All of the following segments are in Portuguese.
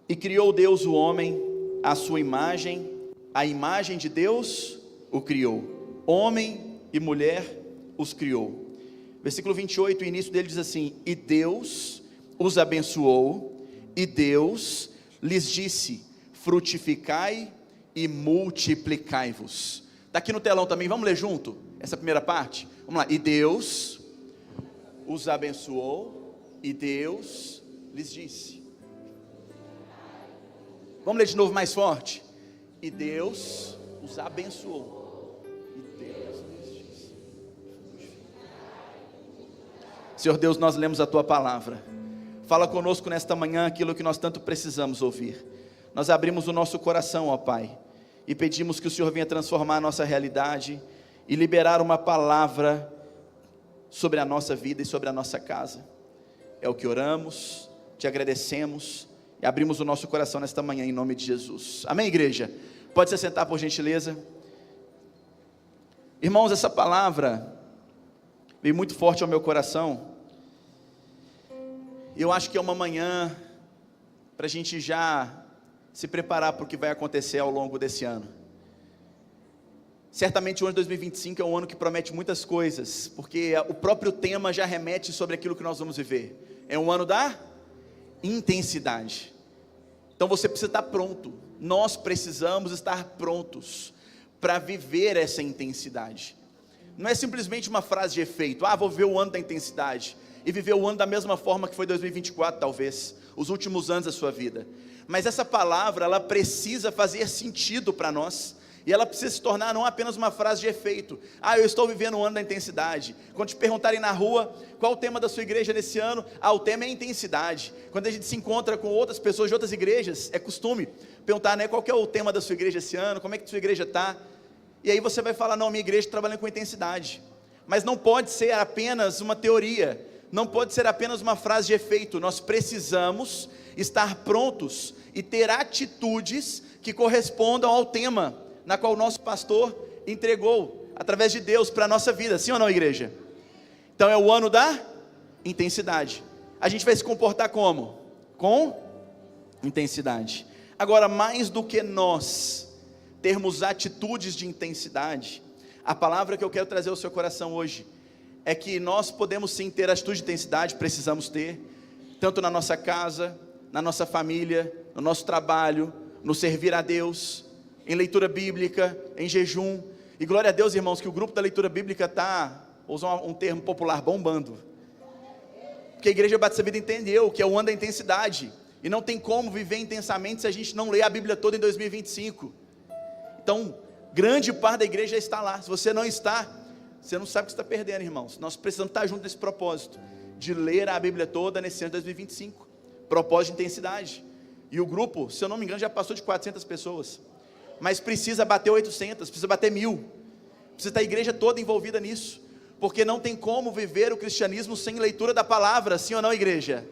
E criou Deus o homem à sua imagem, a imagem de Deus o criou, homem e mulher os criou. Versículo 28, o início dele diz assim: e Deus os abençoou, e Deus lhes disse: frutificai e multiplicai-vos. Está aqui no telão também, vamos ler junto essa primeira parte? Vamos lá. E Deus os abençoou, e Deus lhes disse. Vamos ler de novo mais forte. E Deus os abençoou, e Deus lhes disse. Senhor Deus, nós lemos a Tua palavra. Fala conosco nesta manhã aquilo que nós tanto precisamos ouvir. Nós abrimos o nosso coração, ó Pai, e pedimos que o Senhor venha transformar a nossa realidade e liberar uma palavra sobre a nossa vida e sobre a nossa casa. É o que oramos, te agradecemos e abrimos o nosso coração nesta manhã em nome de Jesus. Amém, igreja? Pode se sentar por gentileza. Irmãos, essa palavra veio muito forte ao meu coração. Eu acho que é uma manhã para a gente já se preparar para o que vai acontecer ao longo desse ano. Certamente o ano de 2025 é um ano que promete muitas coisas, porque o próprio tema já remete sobre aquilo que nós vamos viver. É um ano da intensidade. Então você precisa estar pronto. Nós precisamos estar prontos para viver essa intensidade. Não é simplesmente uma frase de efeito: vou viver o ano da intensidade, e viver o ano da mesma forma que foi 2024 talvez, os últimos anos da sua vida. Mas essa palavra, ela precisa fazer sentido para nós, e ela precisa se tornar não apenas uma frase de efeito: eu estou vivendo o ano da intensidade. Quando te perguntarem na rua, qual o tema da sua igreja nesse ano? O tema é intensidade. Quando a gente se encontra com outras pessoas de outras igrejas, é costume perguntar, qual que é o tema da sua igreja esse ano? Como é que a sua igreja está? E aí você vai falar: não, minha igreja está trabalhando com intensidade. Mas não pode ser apenas uma teoria, não pode ser apenas uma frase de efeito. Nós precisamos estar prontos e ter atitudes que correspondam ao tema na qual o nosso pastor entregou, através de Deus, para a nossa vida. Sim ou não, igreja? Então é o ano da intensidade. A gente vai se comportar como? Com intensidade. Agora, mais do que nós termos atitudes de intensidade, a palavra que eu quero trazer ao seu coração hoje é que nós podemos sim ter atitude de intensidade, precisamos ter, tanto na nossa casa, na nossa família, no nosso trabalho, no servir a Deus, em leitura bíblica, em jejum. E glória a Deus, irmãos, que o grupo da leitura bíblica está, vou usar um termo popular, bombando. Porque a Igreja Batista Vida entendeu que é o ano da intensidade, e não tem como viver intensamente se a gente não ler a Bíblia toda em 2025. Então, grande parte da igreja está lá. Se você não está, você não sabe o que está perdendo, irmãos. Nós precisamos estar juntos nesse propósito, de ler a Bíblia toda nesse ano de 2025, propósito de intensidade. E o grupo, se eu não me engano, já passou de 400 pessoas, mas precisa bater 800, precisa bater 1000, precisa estar a igreja toda envolvida nisso, porque não tem como viver o cristianismo sem leitura da palavra. Sim ou não, igreja?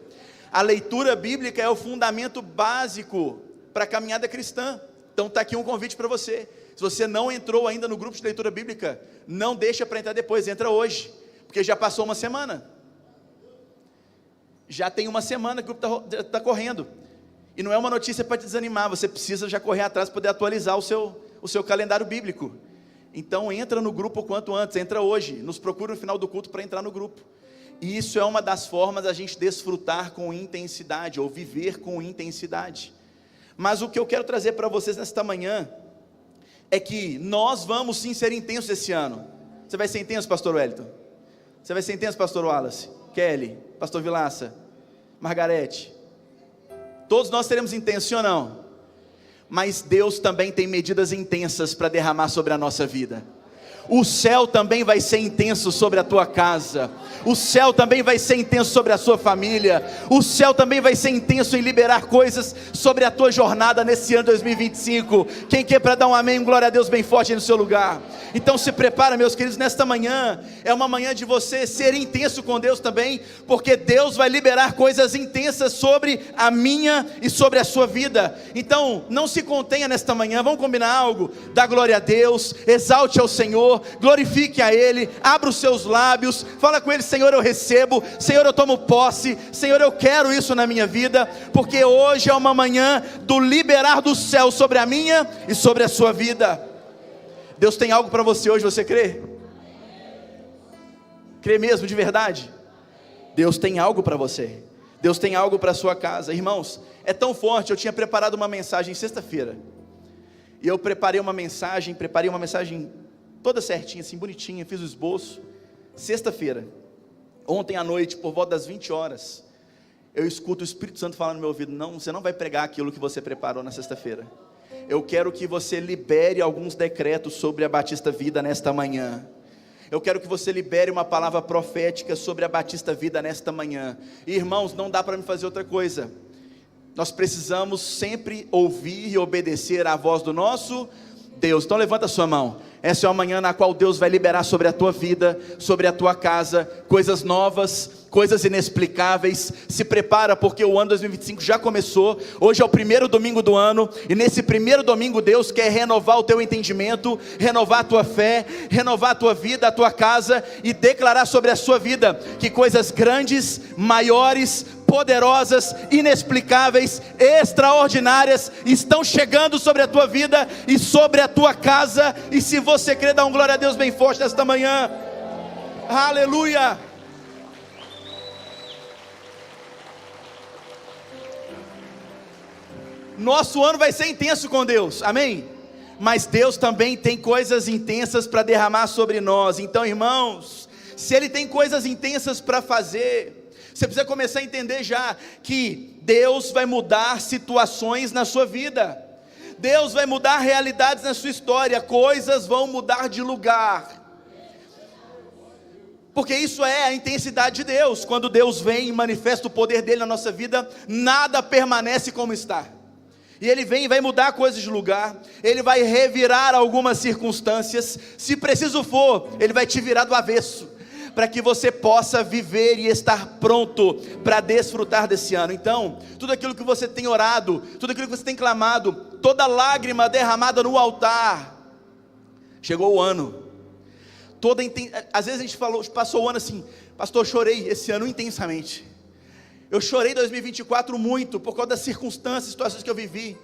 A leitura bíblica é o fundamento básico para a caminhada cristã. Então está aqui um convite para você. Se você não entrou ainda no grupo de leitura bíblica, não deixa para entrar depois, entra hoje, porque já passou uma semana, já tem uma semana que o grupo está correndo. E não é uma notícia para te desanimar, você precisa já correr atrás para poder atualizar o seu calendário bíblico. Então entra no grupo o quanto antes, entra hoje, nos procura no final do culto para entrar no grupo. E isso é uma das formas da gente desfrutar com intensidade, ou viver com intensidade. Mas o que eu quero trazer para vocês nesta manhã, é que nós vamos sim ser intensos esse ano. Você vai ser intenso, pastor Wellington? Você vai ser intenso, pastor Wallace? Kelly? Pastor Vilaça? Margarete? Todos nós seremos intensos, sim ou não? Mas Deus também tem medidas intensas para derramar sobre a nossa vida. O céu também vai ser intenso sobre a tua casa. O céu também vai ser intenso sobre a sua família. O céu também vai ser intenso em liberar coisas sobre a tua jornada nesse ano 2025. Quem quer para dar um amém, glória a Deus bem forte aí no seu lugar. Então se prepara, meus queridos, nesta manhã é uma manhã de você ser intenso com Deus também, porque Deus vai liberar coisas intensas sobre a minha e sobre a sua vida. Então não se contenha nesta manhã, vamos combinar algo? Dá glória a Deus, exalte ao Senhor, Senhor, glorifique a Ele, abra os seus lábios, fala com Ele: Senhor, eu recebo, Senhor, eu tomo posse, Senhor, eu quero isso na minha vida, porque hoje é uma manhã do liberar do céu sobre a minha e sobre a sua vida. Deus tem algo para você hoje, você crê? Crê mesmo, de verdade? Deus tem algo para você, Deus tem algo para a sua casa. Irmãos, é tão forte, eu tinha preparado uma mensagem sexta-feira, e eu preparei uma mensagem toda certinha, assim, bonitinha, fiz o esboço, sexta-feira, ontem à noite, por volta das 20 horas, eu escuto o Espírito Santo falando no meu ouvido: não, você não vai pregar aquilo que você preparou na sexta-feira, eu quero que você libere alguns decretos sobre a Batista Vida nesta manhã. Eu quero que você libere uma palavra profética sobre a Batista Vida nesta manhã. Irmãos, não dá para me fazer outra coisa. Nós precisamos sempre ouvir e obedecer à voz do nosso Deus. Então levanta a sua mão. Essa é uma manhã na qual Deus vai liberar sobre a tua vida, sobre a tua casa, coisas novas, coisas inexplicáveis. Se prepara, porque o ano 2025 já começou. Hoje é o primeiro domingo do ano, e nesse primeiro domingo Deus quer renovar o teu entendimento, renovar a tua fé, renovar a tua vida, a tua casa, e declarar sobre a sua vida que coisas grandes, maiores, poderosas, inexplicáveis, extraordinárias estão chegando sobre a tua vida e sobre a tua casa. E se você crê, dá um glória a Deus bem forte nesta manhã. Aleluia. Nosso ano vai ser intenso com Deus, amém? Mas Deus também tem coisas intensas para derramar sobre nós. Então, irmãos, se Ele tem coisas intensas para fazer, você precisa começar a entender já que Deus vai mudar situações na sua vida, Deus vai mudar realidades na sua história, coisas vão mudar de lugar, porque isso é a intensidade de Deus. Quando Deus vem e manifesta o poder dele na nossa vida, nada permanece como está, e Ele vem e vai mudar coisas de lugar, Ele vai revirar algumas circunstâncias, se preciso for, Ele vai te virar do avesso, para que você possa viver e estar pronto para desfrutar desse ano. Então, tudo aquilo que você tem orado, tudo aquilo que você tem clamado, toda lágrima derramada no altar, chegou o ano. Às vezes a gente passou o ano assim: pastor, eu chorei esse ano intensamente, eu chorei 2024 muito, por causa das circunstâncias, situações que eu vivi.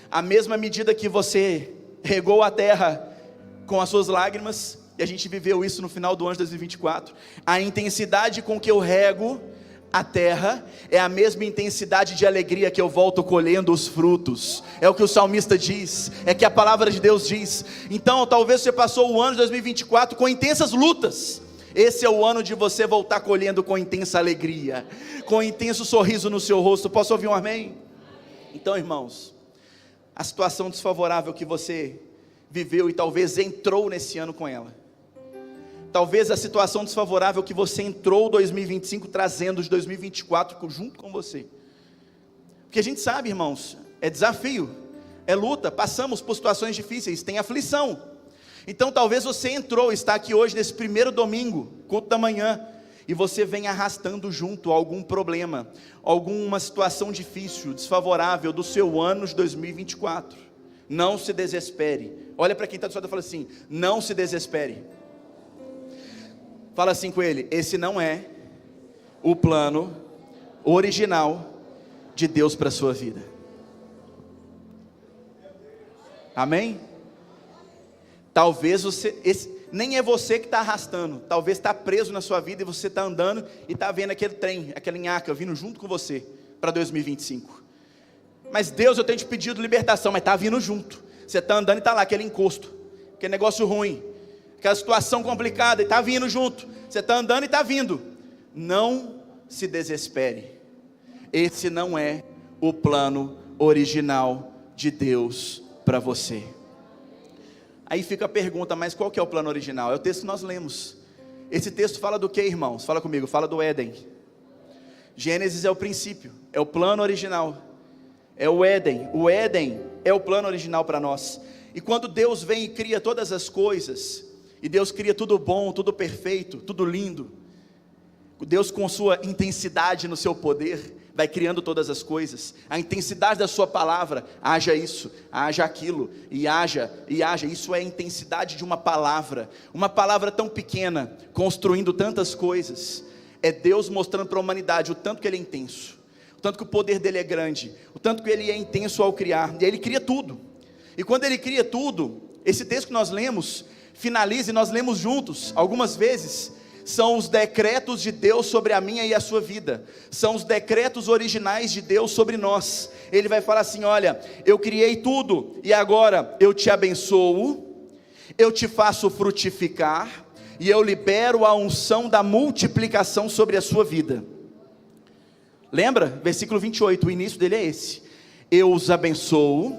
A mesma medida que você regou a terra com as suas lágrimas, e a gente viveu isso no final do ano de 2024, a intensidade com que eu rego a terra é a mesma intensidade de alegria que eu volto colhendo os frutos. É o que o salmista diz, é que a palavra de Deus diz. Então talvez você passou o ano de 2024 com intensas lutas, esse é o ano de você voltar colhendo com intensa alegria, com intenso sorriso no seu rosto. Posso ouvir um amém? Então, irmãos, a situação desfavorável que você viveu e talvez entrou nesse ano com ela, talvez a situação desfavorável que você entrou 2025 trazendo de 2024 junto com você, porque a gente sabe, irmãos, é desafio, é luta, passamos por situações difíceis, tem aflição. Então talvez você entrou, está aqui hoje nesse primeiro domingo, culto da manhã, e você vem arrastando junto algum problema, alguma situação difícil, desfavorável do seu ano de 2024. Não se desespere. Olha para quem está do seu lado e fala assim: não se desespere. Fala assim com ele: esse não é o plano original de Deus para a sua vida. Amém? Talvez nem é você que está arrastando, talvez está preso na sua vida, e você está andando e está vendo aquele trem, aquela nhaca vindo junto com você para 2025. Mas Deus, eu tenho te pedido libertação, mas está vindo junto. Você está andando e está lá aquele encosto, aquele negócio ruim, aquela situação complicada, e está vindo junto. Você está andando e está vindo. Não se desespere. Esse não é o plano original de Deus para você. Aí fica a pergunta: mas qual que é o plano original? É o texto que nós lemos. Esse texto fala do que, irmãos? Fala comigo, fala do Éden. Gênesis é o princípio, é o plano original, é o Éden. O Éden é o plano original para nós. E quando Deus vem e cria todas as coisas, e Deus cria tudo bom, tudo perfeito, tudo lindo, Deus com sua intensidade no seu poder, vai criando todas as coisas. A intensidade da sua palavra, haja isso, haja aquilo, e haja, isso é a intensidade de uma palavra tão pequena, construindo tantas coisas. É Deus mostrando para a humanidade o tanto que Ele é intenso, o tanto que o poder dEle é grande, o tanto que Ele é intenso ao criar, e Ele cria tudo. E quando Ele cria tudo, esse texto que nós lemos, finaliza e nós lemos juntos, algumas vezes, são os decretos de Deus sobre a minha e a sua vida, são os decretos originais de Deus sobre nós. Ele vai falar assim: olha, eu criei tudo, e agora eu te abençoo, eu te faço frutificar, e eu libero a unção da multiplicação sobre a sua vida. Lembra? Versículo 28, o início dele é esse: eu os abençoo,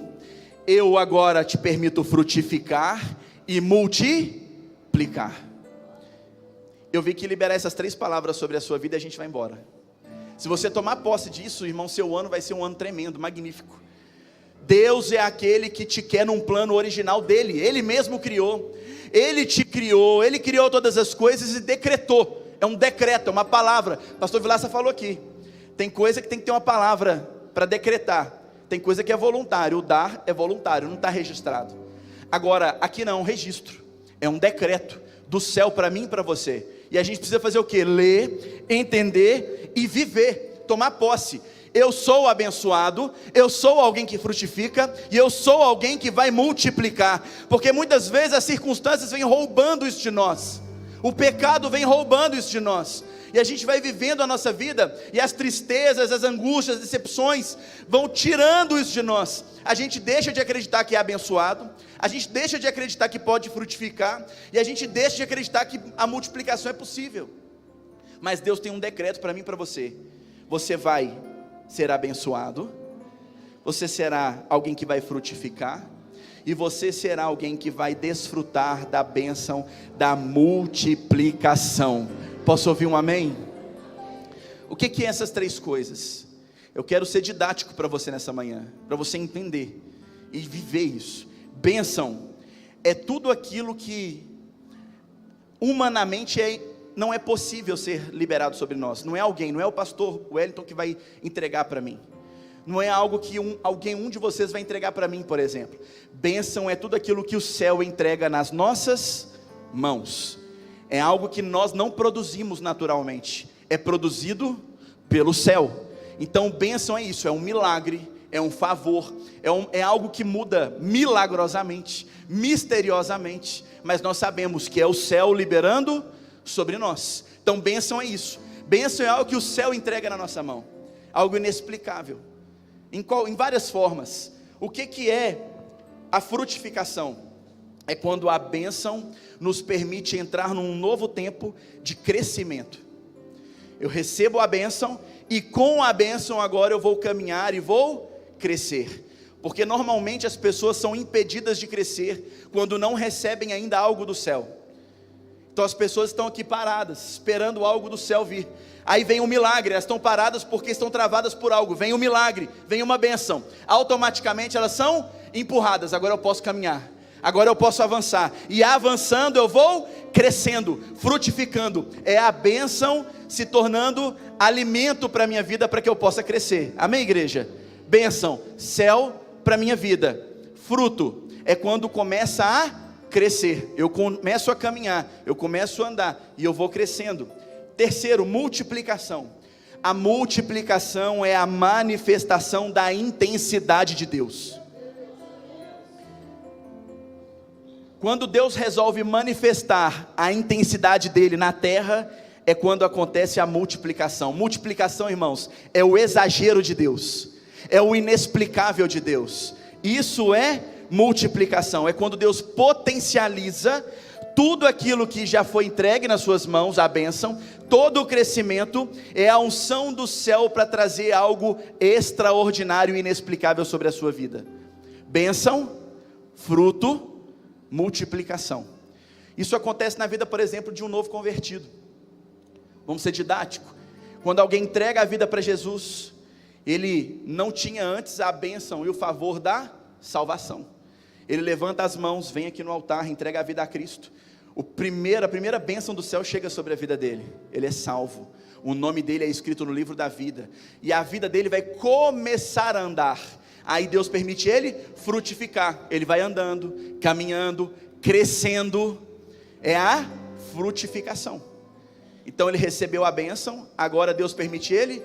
eu agora te permito frutificar e multiplicar. Eu vi que liberar essas 3 palavras sobre a sua vida, a gente vai embora. Se você tomar posse disso, irmão, seu ano vai ser um ano tremendo, magnífico. Deus é aquele que te quer num plano original dele. Ele mesmo criou, Ele te criou, Ele criou todas as coisas e decretou. É um decreto, é uma palavra. Pastor Vilaça falou aqui, tem coisa que tem que ter uma palavra para decretar, tem coisa que é voluntário. O dar é voluntário, não está registrado. Agora, aqui não é um registro, é um decreto do céu para mim e para você. E a gente precisa fazer o quê? Ler, entender e viver, tomar posse. Eu sou abençoado, eu sou alguém que frutifica, e eu sou alguém que vai multiplicar, porque muitas vezes as circunstâncias vêm roubando isso de nós, o pecado vem roubando isso de nós, e a gente vai vivendo a nossa vida, e as tristezas, as angústias, as decepções, vão tirando isso de nós. A gente deixa de acreditar que é abençoado, a gente deixa de acreditar que pode frutificar, e a gente deixa de acreditar que a multiplicação é possível. Mas Deus tem um decreto para mim e para você: você vai ser abençoado, você será alguém que vai frutificar, e você será alguém que vai desfrutar da bênção da multiplicação. Posso ouvir um amém? O que é essas 3 coisas? Eu quero ser didático para você nessa manhã, para você entender e viver isso. Bênção é tudo aquilo que humanamente não é possível ser liberado sobre nós. Não é alguém, não é o pastor Wellington que vai entregar para mim, não é algo que um de vocês vai entregar para mim, por exemplo. Bênção é tudo aquilo que o céu entrega nas nossas mãos. É algo que nós não produzimos naturalmente, é produzido pelo céu. Então bênção é isso, é um milagre, é um favor, é algo que muda milagrosamente, misteriosamente, mas nós sabemos que é o céu liberando sobre nós. Então bênção é isso, bênção é algo que o céu entrega na nossa mão, algo inexplicável, em várias formas. O que é a frutificação? É quando a bênção nos permite entrar num novo tempo de crescimento. Eu recebo a bênção, e com a bênção agora eu vou caminhar e vou crescer, porque normalmente as pessoas são impedidas de crescer quando não recebem ainda algo do céu. Então as pessoas estão aqui paradas, esperando algo do céu vir. Aí vem um milagre, elas estão paradas porque estão travadas por algo. Vem um milagre, vem uma bênção, automaticamente elas são empurradas. Agora eu posso caminhar, agora eu posso avançar, e avançando eu vou crescendo, frutificando. É a bênção se tornando alimento para a minha vida, para que eu possa crescer. Amém, igreja? Bênção, céu para a minha vida. Fruto é quando começa a crescer, eu começo a caminhar, eu começo a andar, e eu vou crescendo. Terceiro, multiplicação. A multiplicação é a manifestação da intensidade de Deus. Quando Deus resolve manifestar a intensidade dele na terra, é quando acontece a multiplicação. Multiplicação, irmãos, é o exagero de Deus, é o inexplicável de Deus. Isso é multiplicação, é quando Deus potencializa tudo aquilo que já foi entregue nas suas mãos, a bênção, todo o crescimento, é a unção do céu para trazer algo extraordinário e inexplicável sobre a sua vida. Bênção, fruto, multiplicação. Isso acontece na vida, por exemplo, de um novo convertido. Vamos ser didático. Quando alguém entrega a vida para Jesus, ele não tinha antes a bênção e o favor da salvação. Ele levanta as mãos, vem aqui no altar, entrega a vida a Cristo. A primeira bênção do céu chega sobre a vida dele. Ele é salvo. O nome dele é escrito no livro da vida, e a vida dele vai começar a andar. Aí Deus permite ele frutificar. Ele vai andando, caminhando, crescendo. É a frutificação. Então ele recebeu a bênção, agora Deus permite ele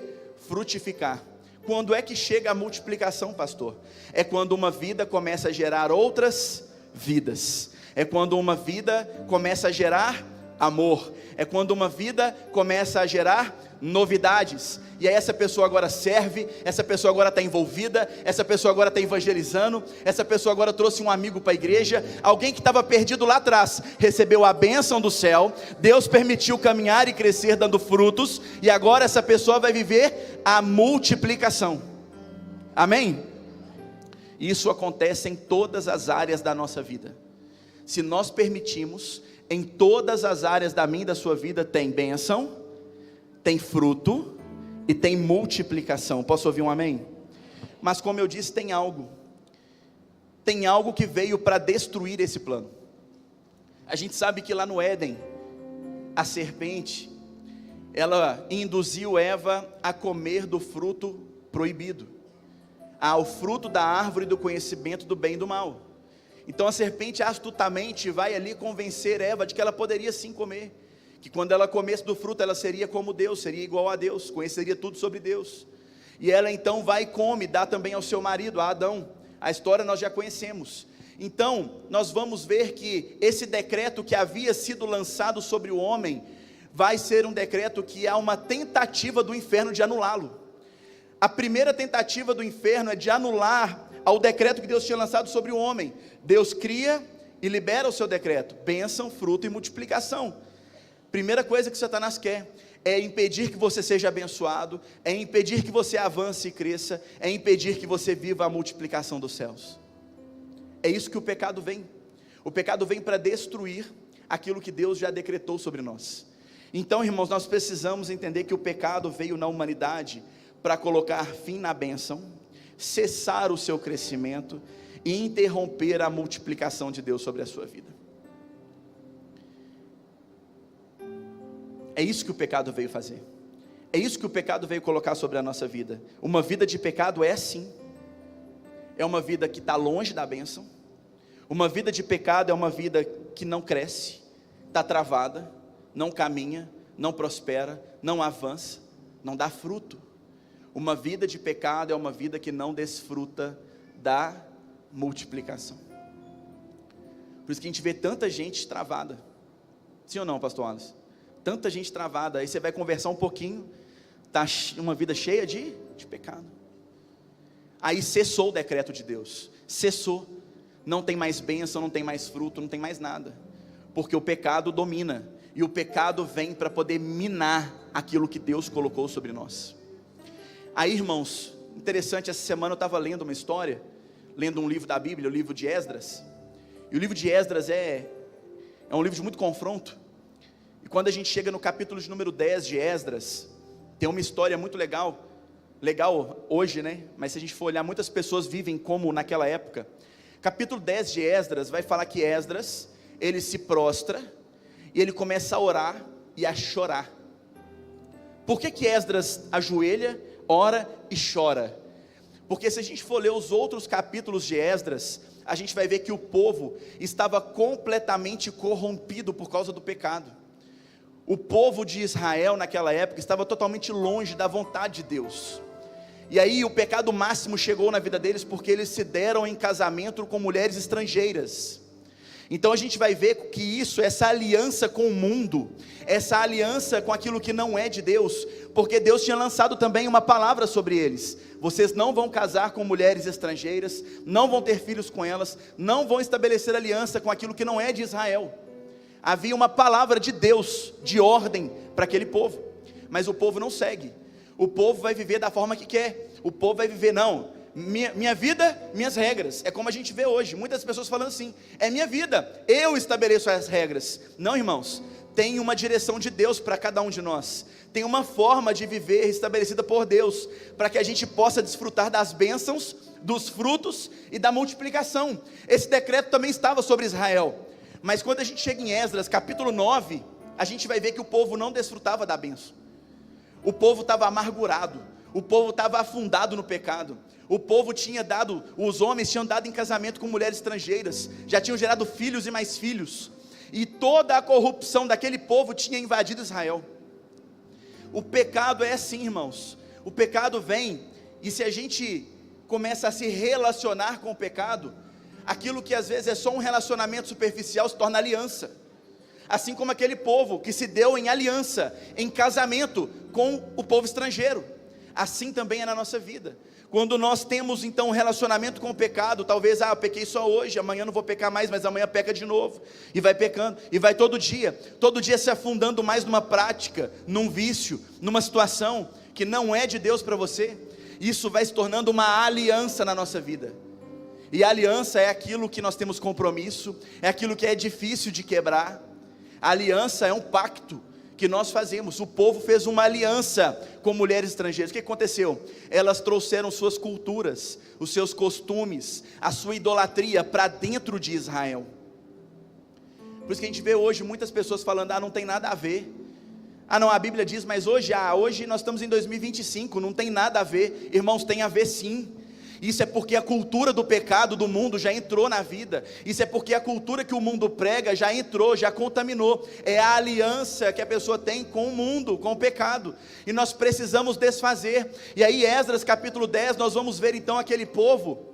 frutificar. Quando é que chega a multiplicação, pastor? É quando uma vida começa a gerar outras vidas. É quando uma vida começa a gerar amor. É quando uma vida começa a gerar novidades. E aí essa pessoa agora serve, essa pessoa agora está envolvida, essa pessoa agora está evangelizando, essa pessoa agora trouxe um amigo para a igreja. Alguém que estava perdido lá atrás recebeu a bênção do céu, Deus permitiu caminhar e crescer dando frutos, e agora essa pessoa vai viver a multiplicação. Amém? Isso acontece em todas as áreas da nossa vida. Se nós permitimos, em todas as áreas da minha e da sua vida tem bênção, tem fruto e tem multiplicação. Posso ouvir um amém? Mas como eu disse, tem algo que veio para destruir esse plano. A gente sabe que lá no Éden, a serpente, ela induziu Eva a comer do fruto proibido, ao fruto da árvore do conhecimento do bem e do mal. Então a serpente astutamente vai ali convencer Eva de que ela poderia sim comer, que quando ela comesse do fruto ela seria como Deus, seria igual a Deus, conheceria tudo sobre Deus. E ela então vai e come, dá também ao seu marido, a Adão. A história nós já conhecemos. Então nós vamos ver que esse decreto que havia sido lançado sobre o homem, vai ser um decreto que há uma tentativa do inferno de anulá-lo. A primeira tentativa do inferno é de anular ao decreto que Deus tinha lançado sobre o homem. Deus cria e libera o seu decreto, bênção, fruto e multiplicação. Primeira coisa que Satanás quer é impedir que você seja abençoado, é impedir que você avance e cresça, é impedir que você viva a multiplicação dos céus. É isso que o pecado vem. O pecado vem para destruir aquilo que Deus já decretou sobre nós. Então, irmãos, nós precisamos entender que o pecado veio na humanidade para colocar fim na bênção, cessar o seu crescimento e interromper a multiplicação de Deus sobre a sua vida. É isso que o pecado veio fazer. É isso que o pecado veio colocar sobre a nossa vida. Uma vida de pecado é assim. É uma vida que está longe da bênção. Uma vida de pecado é uma vida que não cresce, está travada, não caminha, não prospera, não avança, não dá fruto. Uma vida de pecado é uma vida que não desfruta da multiplicação. Por isso que a gente vê tanta gente travada. Sim ou não, pastor Alisson? Tanta gente travada. Aí você vai conversar um pouquinho, está uma vida cheia de pecado. Aí cessou o decreto de Deus. Cessou. Não tem mais bênção, não tem mais fruto, não tem mais nada. Porque o pecado domina. E o pecado vem para poder minar aquilo que Deus colocou sobre nós. Aí, irmãos, interessante, essa semana eu estava lendo uma história, lendo um livro da Bíblia, o livro de Esdras. E o livro de Esdras é um livro de muito confronto. E quando a gente chega no capítulo de número 10 de Esdras, tem uma história muito legal hoje, né? Mas se a gente for olhar, muitas pessoas vivem como naquela época. Capítulo 10 de Esdras vai falar que Esdras, ele se prostra e ele começa a orar e a chorar. Por que Esdras ajoelha, ora e chora? Porque se a gente for ler os outros capítulos de Esdras, a gente vai ver que o povo estava completamente corrompido por causa do pecado. O povo de Israel naquela época estava totalmente longe da vontade de Deus. E aí o pecado máximo chegou na vida deles porque eles se deram em casamento com mulheres estrangeiras. Então a gente vai ver que isso, essa aliança com o mundo, essa aliança com aquilo que não é de Deus, porque Deus tinha lançado também uma palavra sobre eles: vocês não vão casar com mulheres estrangeiras, não vão ter filhos com elas, não vão estabelecer aliança com aquilo que não é de Israel. Havia uma palavra de Deus, de ordem para aquele povo, mas o povo não segue. O povo vai viver da forma que quer. O povo vai viver, não, minha vida, minhas regras. É como a gente vê hoje, muitas pessoas falando assim: é minha vida, eu estabeleço as regras. Não, irmãos, tem uma direção de Deus para cada um de nós. Tem uma forma de viver estabelecida por Deus, para que a gente possa desfrutar das bênçãos, dos frutos e da multiplicação. Esse decreto também estava sobre Israel, mas quando a gente chega em Esdras capítulo 9, a gente vai ver que o povo não desfrutava da bênção. O povo estava amargurado, o povo estava afundado no pecado. O povo os homens tinham dado em casamento com mulheres estrangeiras, já tinham gerado filhos e mais filhos, e toda a corrupção daquele povo tinha invadido Israel. O pecado é assim, irmãos, o pecado vem, e se a gente começa a se relacionar com o pecado, aquilo que às vezes é só um relacionamento superficial se torna aliança, assim como aquele povo que se deu em aliança, em casamento com o povo estrangeiro. Assim também é na nossa vida. Quando nós temos então um relacionamento com o pecado, talvez, eu pequei só hoje, amanhã não vou pecar mais, mas amanhã peca de novo, e vai pecando, e vai todo dia se afundando mais numa prática, num vício, numa situação que não é de Deus para você. Isso vai se tornando uma aliança na nossa vida, e a aliança é aquilo que nós temos compromisso, é aquilo que é difícil de quebrar. A aliança é um pacto que nós fazemos. O povo fez uma aliança com mulheres estrangeiras. O que aconteceu? Elas trouxeram suas culturas, os seus costumes, a sua idolatria para dentro de Israel. Por isso que a gente vê hoje muitas pessoas falando, não tem nada a ver. Não, a Bíblia diz, mas hoje nós estamos em 2025, não tem nada a ver. Irmãos, tem a ver sim. Isso é porque a cultura do pecado do mundo já entrou na vida. Isso é porque a cultura que o mundo prega já entrou, já contaminou. É a aliança que a pessoa tem com o mundo, com o pecado, e nós precisamos desfazer. E aí Esdras capítulo 10, nós vamos ver então aquele povo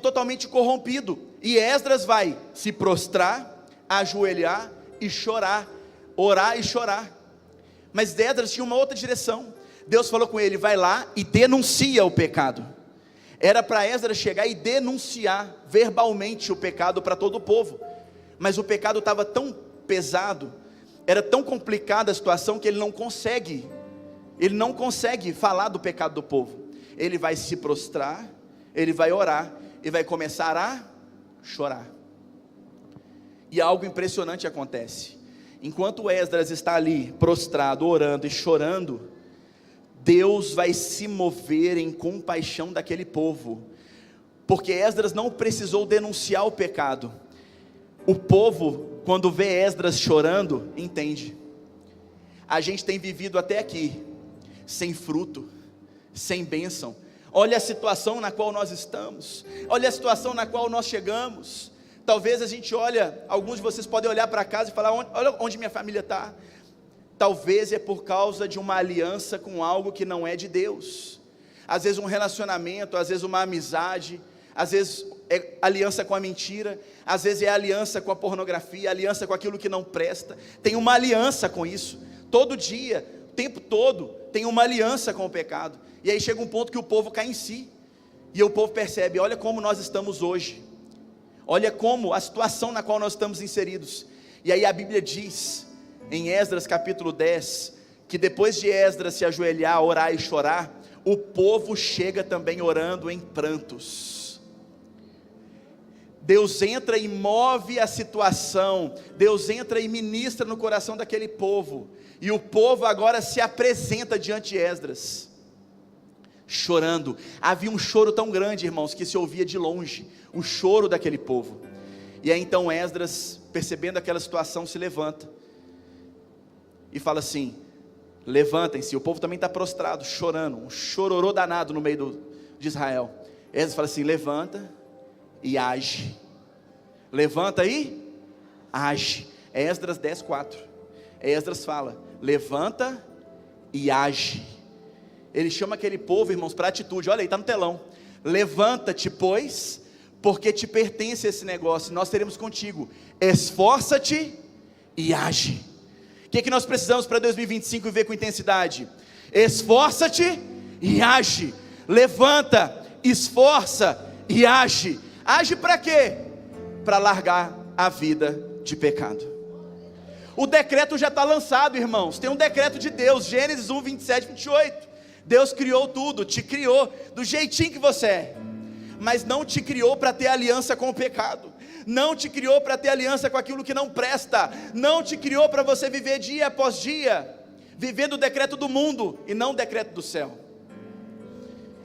totalmente corrompido, e Esdras vai se prostrar, ajoelhar e chorar, orar e chorar. Mas Esdras tinha uma outra direção. Deus falou com ele, vai lá e denuncia o pecado. Era para Esdras chegar e denunciar verbalmente o pecado para todo o povo, mas o pecado estava tão pesado, era tão complicada a situação, que ele não consegue falar do pecado do povo. Ele vai se prostrar, ele vai orar, e vai começar a chorar, e algo impressionante acontece. Enquanto Esdras está ali, prostrado, orando e chorando, Deus vai se mover em compaixão daquele povo, porque Esdras não precisou denunciar o pecado. O povo, quando vê Esdras chorando, entende. A gente tem vivido até aqui, sem fruto, sem bênção. Olha a situação na qual nós estamos, olha a situação na qual nós chegamos. Talvez a gente alguns de vocês podem olhar para casa e falar, olha onde minha família está. Talvez é por causa de uma aliança com algo que não é de Deus. Às vezes um relacionamento, às vezes uma amizade, às vezes é aliança com a mentira, às vezes é aliança com a pornografia, aliança com aquilo que não presta. Tem uma aliança com isso, todo dia, o tempo todo, tem uma aliança com o pecado. E aí chega um ponto que o povo cai em si, e o povo percebe, olha como nós estamos hoje, olha como a situação na qual nós estamos inseridos. E aí a Bíblia diz, em Esdras capítulo 10, que depois de Esdras se ajoelhar, orar e chorar, o povo chega também orando em prantos. Deus entra e move a situação, Deus entra e ministra no coração daquele povo, e o povo agora se apresenta diante de Esdras, chorando. Havia um choro tão grande, irmãos, que se ouvia de longe, o choro daquele povo. E aí então Esdras, percebendo aquela situação, se levanta, e fala assim, levantem-se. O povo também está prostrado, chorando, um chororô danado no meio de Israel. Esdras fala assim, levanta e age. Levanta e age. É Esdras 10:4. Esdras fala, levanta e age. Ele chama aquele povo, irmãos, para atitude. Olha aí, está no telão. Levanta-te, pois, porque te pertence esse negócio, nós teremos contigo. Esforça-te e age. O que nós precisamos para 2025 viver com intensidade? Esforça-te e age. Levanta, esforça e age. Age para quê? Para largar a vida de pecado. O decreto já está lançado, irmãos. Tem um decreto de Deus, Gênesis 1, 27, 28. Deus criou tudo, te criou do jeitinho que você é, mas não te criou para ter aliança com o pecado, não te criou para ter aliança com aquilo que não presta, não te criou para você viver dia após dia, vivendo o decreto do mundo e não o decreto do céu.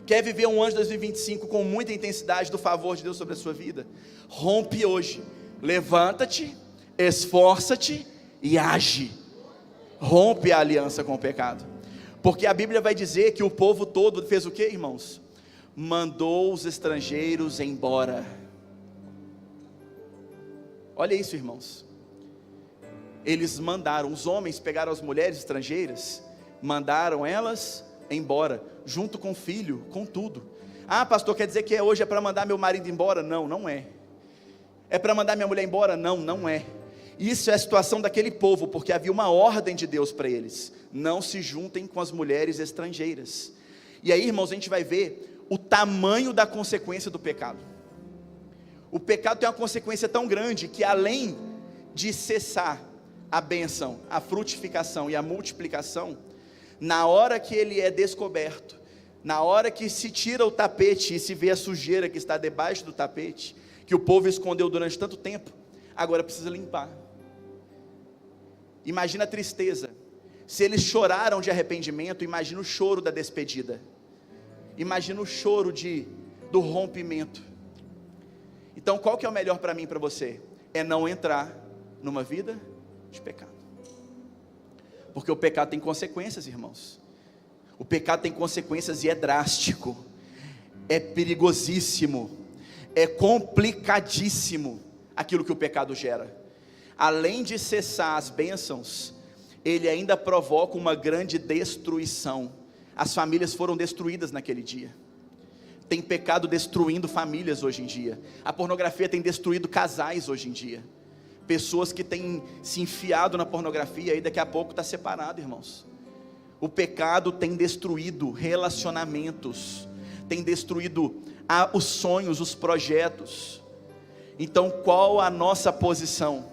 Quer viver um ano de 2025 com muita intensidade do favor de Deus sobre a sua vida? Rompe hoje, levanta-te, esforça-te e age. rompe a aliança com o pecado, porque a Bíblia vai dizer que o povo todo fez o que, irmãos? Mandou os estrangeiros embora. Olha isso, irmãos. Eles mandaram, os homens pegaram as mulheres estrangeiras, mandaram elas embora, junto com o filho, com tudo. Ah, pastor, quer dizer que hoje é para mandar meu marido embora? Não, não é. É para mandar minha mulher embora? Não, não é. Isso é a situação daquele povo, porque havia uma ordem de Deus para eles: não se juntem com as mulheres estrangeiras. E aí, irmãos, a gente vai ver o tamanho da consequência do pecado. O pecado tem uma consequência tão grande que, além de cessar a bênção, a frutificação e a multiplicação, na hora que ele é descoberto, na hora que se tira o tapete e se vê a sujeira que está debaixo do tapete, que o povo escondeu durante tanto tempo, agora precisa limpar. Imagina a tristeza. Se eles choraram de arrependimento, imagina o choro da despedida. Imagina o choro do rompimento. Então, qual que é o melhor para mim e para você? É não entrar numa vida de pecado. Porque o pecado tem consequências, irmãos. O pecado tem consequências e é drástico, é perigosíssimo, é complicadíssimo aquilo que o pecado gera. Além de cessar as bênçãos, ele ainda provoca uma grande destruição. As famílias foram destruídas naquele dia. Tem pecado destruindo famílias hoje em dia. A pornografia tem destruído casais hoje em dia. Pessoas que têm se enfiado na pornografia e daqui a pouco está separado, irmãos. O pecado tem destruído relacionamentos, tem destruído os sonhos, os projetos. Então, qual a nossa posição?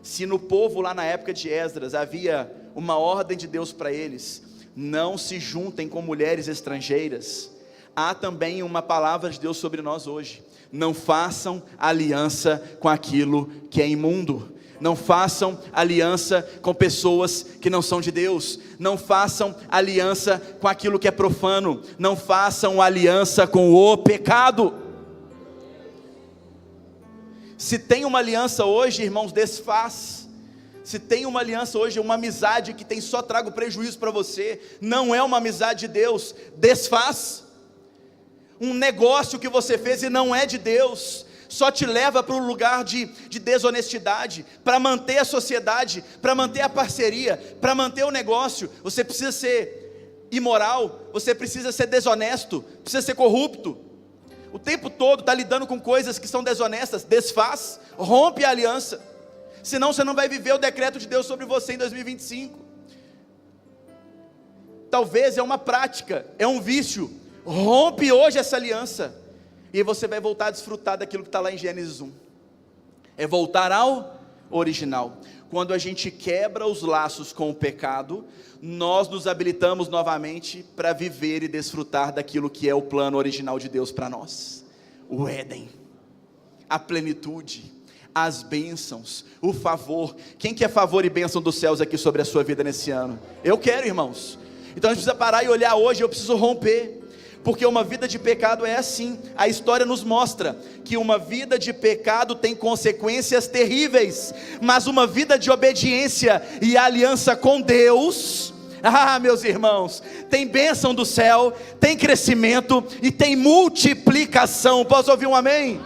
Se no povo lá na época de Esdras havia uma ordem de Deus para eles: não se juntem com mulheres estrangeiras, há também uma palavra de Deus sobre nós hoje: não façam aliança com aquilo que é imundo. Não façam aliança com pessoas que não são de Deus. Não façam aliança com aquilo que é profano. Não façam aliança com o pecado. Se tem uma aliança hoje, irmãos, desfaz. Se tem uma aliança hoje, uma amizade que tem só trago prejuízo para você, não é uma amizade de Deus, desfaz. Um negócio que você fez e não é de Deus, só te leva para um lugar de desonestidade, para manter a sociedade, para manter a parceria, para manter o negócio. Você precisa ser imoral, você precisa ser desonesto, precisa ser corrupto. O tempo todo está lidando com coisas que são desonestas. Desfaz, rompe a aliança, senão você não vai viver o decreto de Deus sobre você em 2025. Talvez é uma prática, é um vício. Rompe hoje essa aliança, e você vai voltar a desfrutar daquilo que está lá em Gênesis 1. É voltar ao original. Quando a gente quebra os laços com o pecado, nós nos habilitamos novamente para viver e desfrutar daquilo que é o plano original de Deus para nós. O Éden, a plenitude, as bênçãos, o favor. Quem quer favor e bênção dos céus aqui sobre a sua vida nesse ano? Eu quero, irmãos. Então a gente precisa parar e olhar hoje. Eu preciso romper, porque uma vida de pecado é assim. A história nos mostra que uma vida de pecado tem consequências terríveis, mas uma vida de obediência e aliança com Deus, meus irmãos, tem bênção do céu, tem crescimento e tem multiplicação. Posso ouvir um amém?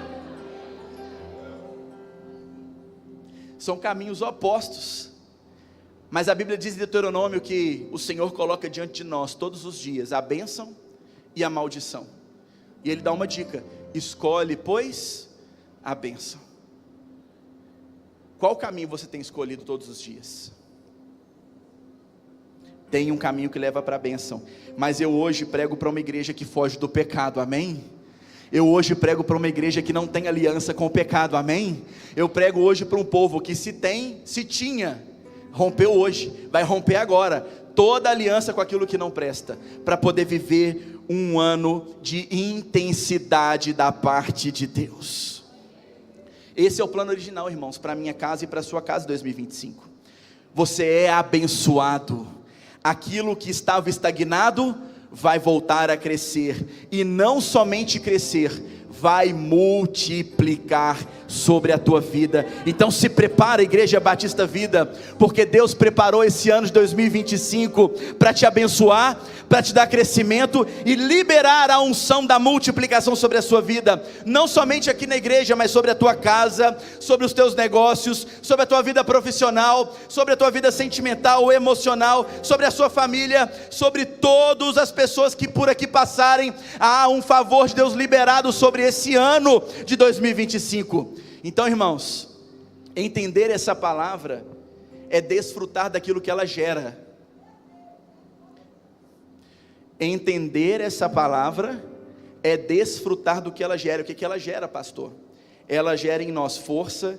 São caminhos opostos, mas a Bíblia diz em Deuteronômio que o Senhor coloca diante de nós todos os dias a bênção e a maldição, e Ele dá uma dica: escolhe, pois, a bênção. Qual caminho você tem escolhido todos os dias? Tem um caminho que leva para a bênção, mas eu hoje prego para uma igreja que foge do pecado, amém? Eu hoje prego para uma igreja que não tem aliança com o pecado, amém? Eu prego hoje para um povo que se tinha, rompeu hoje, vai romper agora, toda aliança com aquilo que não presta, para poder viver um ano de intensidade da parte de Deus. Esse é o plano original, irmãos, para a minha casa e para a sua casa em 2025. Você é abençoado. Aquilo que estava estagnado vai voltar a crescer, e não somente crescer, vai multiplicar sobre a tua vida. Então se prepara, Igreja Batista Vida, porque Deus preparou esse ano de 2025 para te abençoar, para te dar crescimento e liberar a unção da multiplicação sobre a sua vida, não somente aqui na igreja, mas sobre a tua casa, sobre os teus negócios, sobre a tua vida profissional, sobre a tua vida sentimental, emocional, sobre a sua família, sobre todas as pessoas que por aqui passarem. Há um favor de Deus liberado sobre esse ano de 2025. Então, irmãos, entender essa palavra é desfrutar daquilo que ela gera. Entender essa palavra é desfrutar do que ela gera. O que ela gera, pastor? Ela gera em nós força,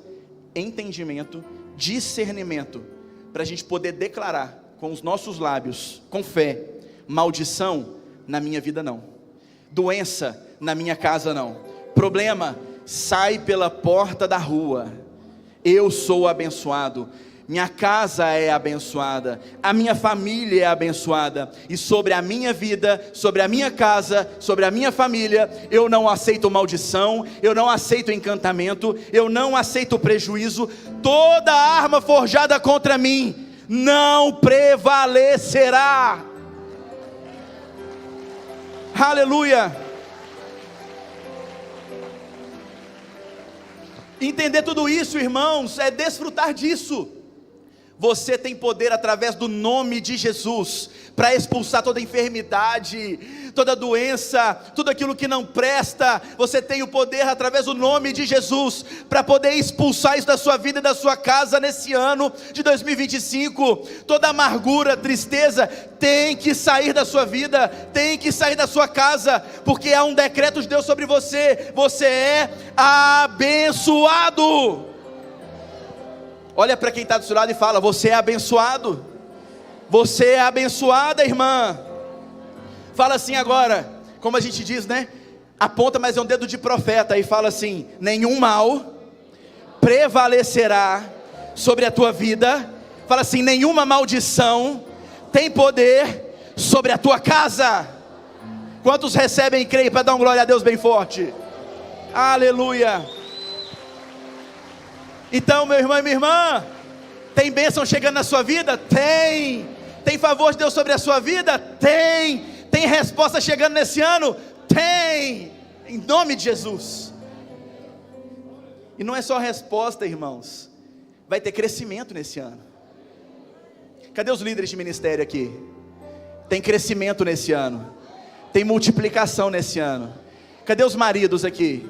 entendimento, discernimento, para a gente poder declarar com os nossos lábios, com fé: maldição na minha vida não, doença na minha casa não, problema sai pela porta da rua, eu sou abençoado, minha casa é abençoada, a minha família é abençoada, e sobre a minha vida, sobre a minha casa, sobre a minha família, eu não aceito maldição, eu não aceito encantamento, eu não aceito prejuízo. Toda arma forjada contra mim não prevalecerá. Aleluia. Entender tudo isso, irmãos, é desfrutar disso. Você tem poder através do nome de Jesus para expulsar toda enfermidade, toda doença, tudo aquilo que não presta. Você tem o poder através do nome de Jesus para poder expulsar isso da sua vida e da sua casa nesse ano de 2025. Toda amargura, tristeza tem que sair da sua vida, tem que sair da sua casa, porque há um decreto de Deus sobre você. Você é abençoado. Olha para quem está do seu lado e fala: você é abençoado. Você é abençoada, irmã. Fala assim agora, como a gente diz, né? Aponta, mas é um dedo de profeta, e fala assim: nenhum mal prevalecerá sobre a tua vida. Fala assim: nenhuma maldição tem poder sobre a tua casa. Quantos recebem e creem para dar uma glória a Deus bem forte? Aleluia. Então, meu irmão e minha irmã, tem bênção chegando na sua vida? Tem. Tem favor de Deus sobre a sua vida? Tem. Tem resposta chegando nesse ano? Tem. Em nome de Jesus. E não é só resposta, irmãos, vai ter crescimento nesse ano. Cadê os líderes de ministério aqui? Tem crescimento nesse ano, tem multiplicação nesse ano. Cadê os maridos aqui?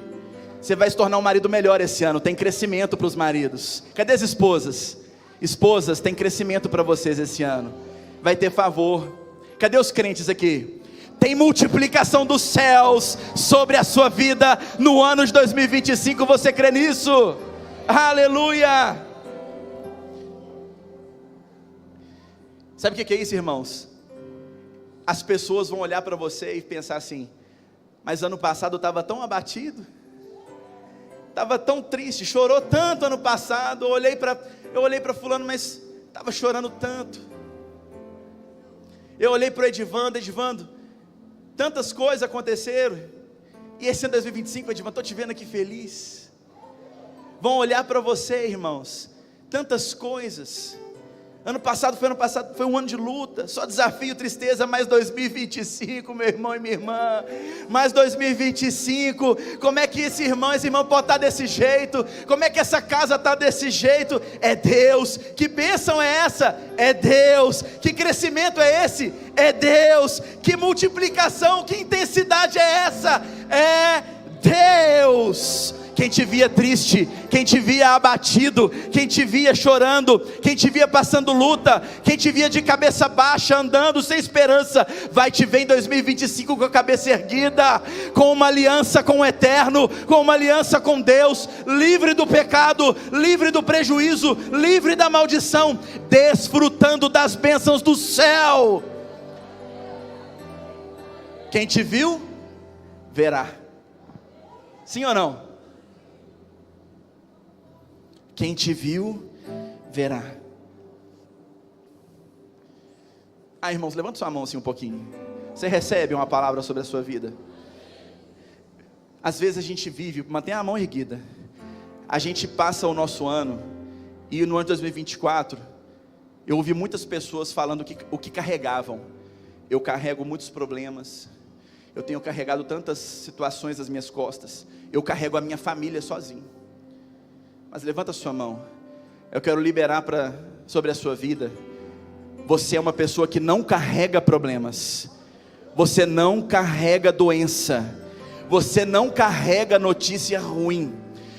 Você vai se tornar um marido melhor esse ano, tem crescimento para os maridos. Cadê as esposas? Esposas, tem crescimento para vocês esse ano, vai ter favor. Cadê os crentes aqui? Tem multiplicação dos céus sobre a sua vida no ano de 2025, você crê nisso? Aleluia! Sabe o que é isso, irmãos? As pessoas vão olhar para você e pensar assim: mas ano passado eu estava tão abatido, estava tão triste, chorou tanto ano passado. Eu olhei para fulano, mas estava chorando tanto. Eu olhei para o Edivando, tantas coisas aconteceram, e esse ano 2025, Edivando, estou te vendo aqui feliz. Vão olhar para você, irmãos, tantas coisas. Ano passado foi um ano de luta, só desafio, tristeza. Mais 2025, meu irmão e minha irmã, mais 2025, como é que esse irmão pode estar desse jeito? Como é que essa casa está desse jeito? É Deus. Que bênção é essa? É Deus. Que crescimento é esse? É Deus. Que multiplicação, que intensidade é essa? É Deus. Quem te via triste, quem te via abatido, quem te via chorando, quem te via passando luta, quem te via de cabeça baixa, andando sem esperança, vai te ver em 2025 com a cabeça erguida, com uma aliança com o eterno, com uma aliança com Deus, livre do pecado, livre do prejuízo, livre da maldição, desfrutando das bênçãos do céu. Quem te viu, verá. Sim ou não? Quem te viu, verá. Irmãos, levanta sua mão assim um pouquinho. Você recebe uma palavra sobre a sua vida? Às vezes a gente vive, mantenha a mão erguida, a gente passa o nosso ano, e no ano de 2024, eu ouvi muitas pessoas falando o que carregavam. Eu carrego muitos problemas, eu tenho carregado tantas situações nas minhas costas, eu carrego a minha família sozinho. Mas levanta a sua mão, eu quero liberar sobre a sua vida. Você é uma pessoa que não carrega problemas, você não carrega doença, você não carrega notícia ruim,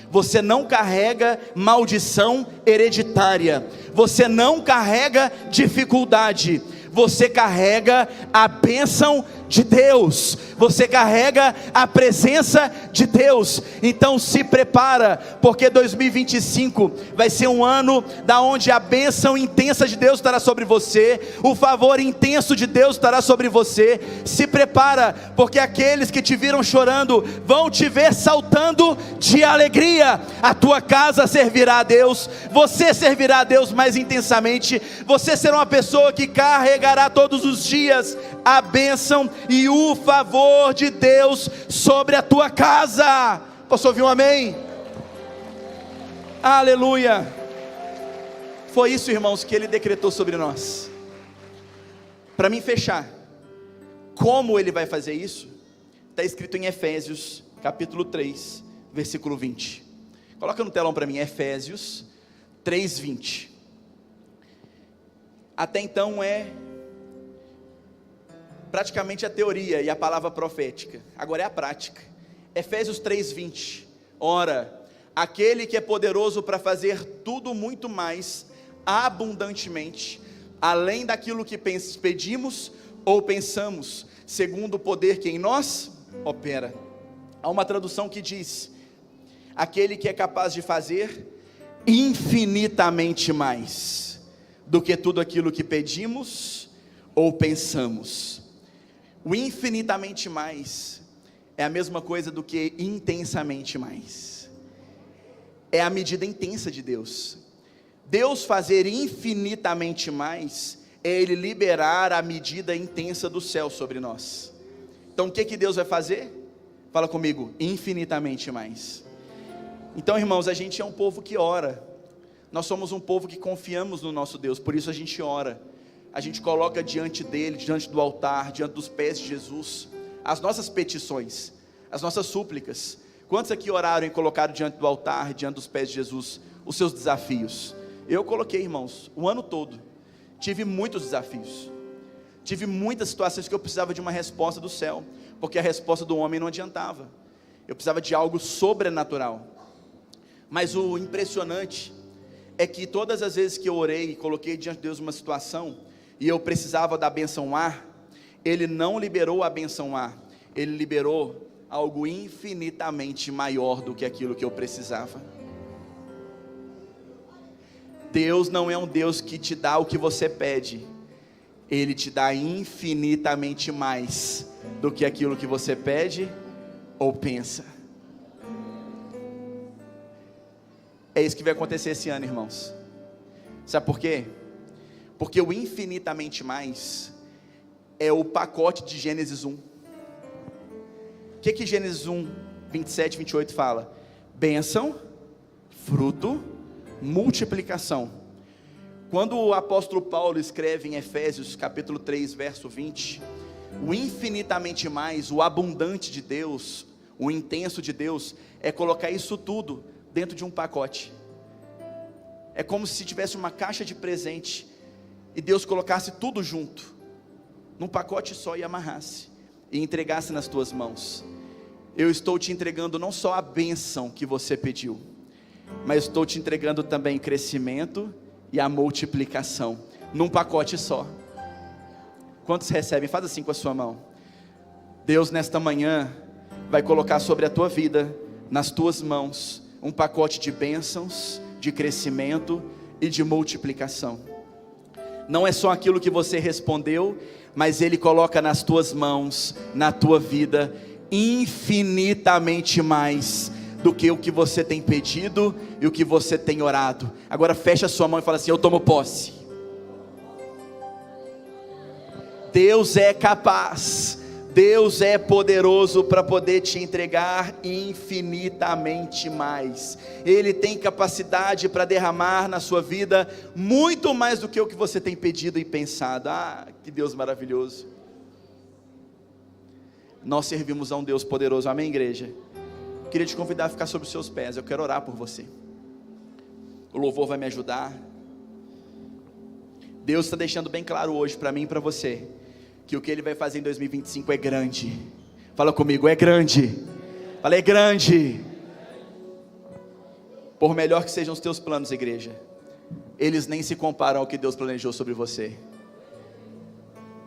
você não carrega maldição hereditária, você não carrega dificuldade, você carrega a bênção de Deus, você carrega a presença de Deus. Então se prepara, porque 2025 vai ser um ano da onde a bênção intensa de Deus estará sobre você, o favor intenso de Deus estará sobre você. Se prepara, porque aqueles que te viram chorando vão te ver saltando de alegria. A tua casa servirá a Deus, você servirá a Deus mais intensamente, você será uma pessoa que carregará todos os dias a bênção e o favor de Deus sobre a tua casa. Posso ouvir um amém? Aleluia. Foi isso, irmãos, que Ele decretou sobre nós. Para mim fechar, como Ele vai fazer isso? Está escrito em Efésios capítulo 3, versículo 20. Coloca no telão para mim, Efésios 3, 20. Até então é praticamente a teoria e a palavra profética, agora é a prática. Efésios 3, 20. Ora, aquele que é poderoso para fazer tudo muito mais abundantemente, além daquilo que pedimos ou pensamos, segundo o poder que em nós opera. Há uma tradução que diz: aquele que é capaz de fazer infinitamente mais do que tudo aquilo que pedimos ou pensamos. O infinitamente mais é a mesma coisa do que intensamente mais. É a medida intensa de Deus. Deus fazer infinitamente mais é Ele liberar a medida intensa do céu sobre nós. Então o que Deus vai fazer? Fala comigo, infinitamente mais. Então, irmãos, a gente é um povo que ora. Nós somos um povo que confiamos no nosso Deus, por isso a gente ora. A gente coloca diante dele, diante do altar, diante dos pés de Jesus, as nossas petições, as nossas súplicas. Quantos aqui oraram e colocaram diante do altar, diante dos pés de Jesus, os seus desafios? Eu coloquei, irmãos, o ano todo. Tive muitos desafios. Tive muitas situações que eu precisava de uma resposta do céu, porque a resposta do homem não adiantava. Eu precisava de algo sobrenatural. Mas o impressionante é que todas as vezes que eu orei e coloquei diante de Deus uma situação, e eu precisava da bênção A, Ele não liberou a bênção A, Ele liberou algo infinitamente maior do que aquilo que eu precisava. Deus não é um Deus que te dá o que você pede, Ele te dá infinitamente mais do que aquilo que você pede ou pensa. É isso que vai acontecer esse ano, irmãos. Sabe por quê? Porque o infinitamente mais é o pacote de Gênesis 1. O que Gênesis 1, 27, 28 fala? Bênção, fruto, multiplicação. Quando o apóstolo Paulo escreve em Efésios capítulo 3, verso 20, o infinitamente mais, o abundante de Deus, o intenso de Deus, é colocar isso tudo dentro de um pacote. É como se tivesse uma caixa de presente e Deus colocasse tudo junto num pacote só e amarrasse e entregasse nas tuas mãos. Eu estou te entregando não só a bênção que você pediu, mas estou te entregando também crescimento e a multiplicação num pacote só. Quantos recebem? Faz assim com a sua mão. Deus nesta manhã vai colocar sobre a tua vida, nas tuas mãos, um pacote de bênçãos, de crescimento e de multiplicação. Não é só aquilo que você respondeu, mas Ele coloca nas tuas mãos, na tua vida, infinitamente mais do que o que você tem pedido e o que você tem orado. Agora fecha a sua mão e fala assim: eu tomo posse. Deus é capaz, Deus é poderoso para poder te entregar infinitamente mais. Ele tem capacidade para derramar na sua vida muito mais do que o que você tem pedido e pensado. Ah, que Deus maravilhoso. Nós servimos a um Deus poderoso, amém, igreja? Queria te convidar a ficar sobre os seus pés, eu quero orar por você. O louvor vai me ajudar. Deus está deixando bem claro hoje para mim e para você, que o que Ele vai fazer em 2025 é grande. Fala comigo, é grande. Fala, é grande. Por melhor que sejam os teus planos, igreja, eles nem se comparam ao que Deus planejou sobre você.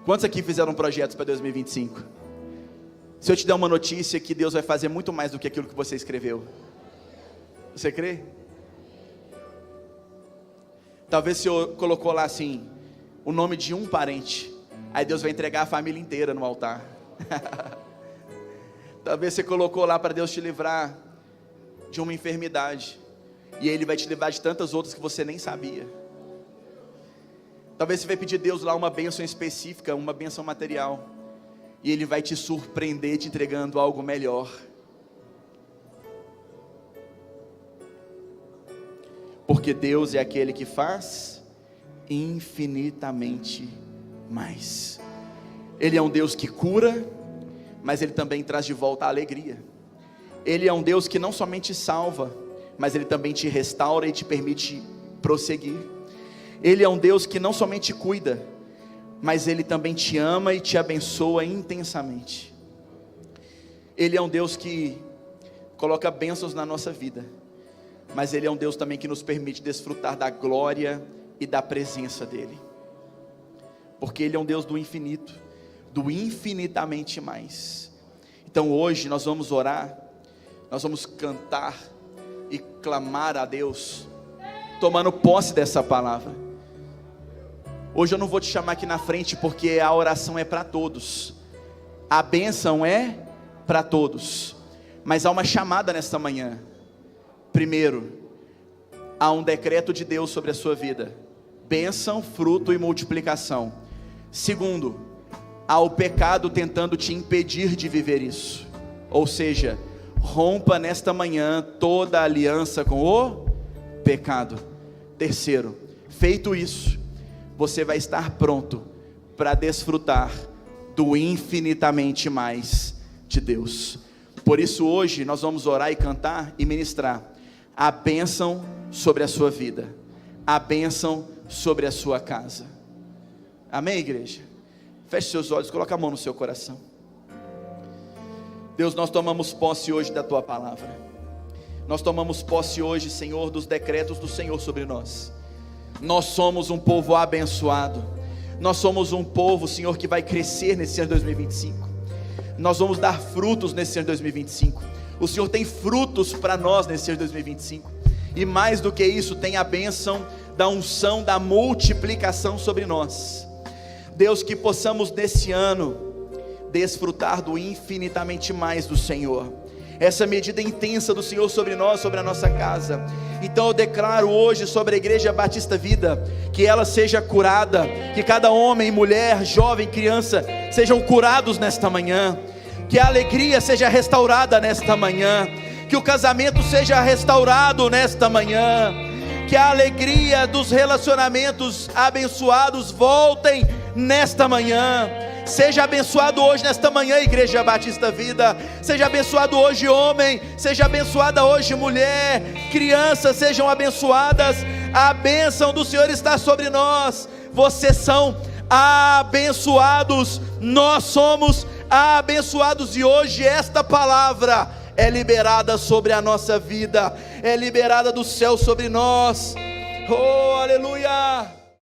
Quantos aqui fizeram projetos para 2025? Se eu te der uma notícia que Deus vai fazer muito mais do que aquilo que você escreveu, você crê? Talvez o Senhor colocou lá assim, o nome de um parente, aí Deus vai entregar a família inteira no altar. Talvez você colocou lá para Deus te livrar de uma enfermidade, e Ele vai te livrar de tantas outras que você nem sabia. Talvez você vai pedir a Deus lá uma bênção específica, uma bênção material, e Ele vai te surpreender te entregando algo melhor. Porque Deus é aquele que faz infinitamente mais. Ele é um Deus que cura, mas Ele também traz de volta a alegria. Ele é um Deus que não somente salva, mas Ele também te restaura e te permite prosseguir. Ele é um Deus que não somente cuida, mas Ele também te ama e te abençoa intensamente. Ele é um Deus que coloca bênçãos na nossa vida, mas Ele é um Deus também que nos permite desfrutar da glória e da presença dEle, porque Ele é um Deus do infinito, do infinitamente mais. Então hoje nós vamos orar, nós vamos cantar e clamar a Deus, tomando posse dessa palavra. Hoje eu não vou te chamar aqui na frente, porque a oração é para todos, a bênção é para todos, mas há uma chamada nesta manhã. Primeiro, há um decreto de Deus sobre a sua vida: bênção, fruto e multiplicação. Segundo, há o pecado tentando te impedir de viver isso, ou seja, rompa nesta manhã toda aliança com o pecado. Terceiro, feito isso, você vai estar pronto para desfrutar do infinitamente mais de Deus. Por isso hoje nós vamos orar e cantar e ministrar a bênção sobre a sua vida, a bênção sobre a sua casa. Amém, igreja? Feche seus olhos, coloque a mão no seu coração. Deus, nós tomamos posse hoje da Tua palavra. Nós tomamos posse hoje, Senhor, dos decretos do Senhor sobre nós. Nós somos um povo abençoado. Nós somos um povo, Senhor, que vai crescer nesse ano de 2025. Nós vamos dar frutos nesse ano de 2025. O Senhor tem frutos para nós nesse ano de 2025, e mais do que isso, tem a bênção da unção, da multiplicação sobre nós. Deus, que possamos nesse ano desfrutar do infinitamente mais do Senhor, essa medida intensa do Senhor sobre nós, sobre a nossa casa. Então eu declaro hoje sobre a Igreja Batista Vida, que ela seja curada, que cada homem, mulher, jovem, criança sejam curados nesta manhã, que a alegria seja restaurada nesta manhã, que o casamento seja restaurado nesta manhã, que a alegria dos relacionamentos abençoados voltem nesta manhã. Seja abençoado hoje nesta manhã, Igreja Batista Vida. Seja abençoado hoje, homem. Seja abençoada hoje, mulher. Crianças sejam abençoadas. A bênção do Senhor está sobre nós. Vocês são abençoados. Nós somos abençoados, e hoje esta palavra é liberada sobre a nossa vida, é liberada do céu sobre nós. Oh, aleluia!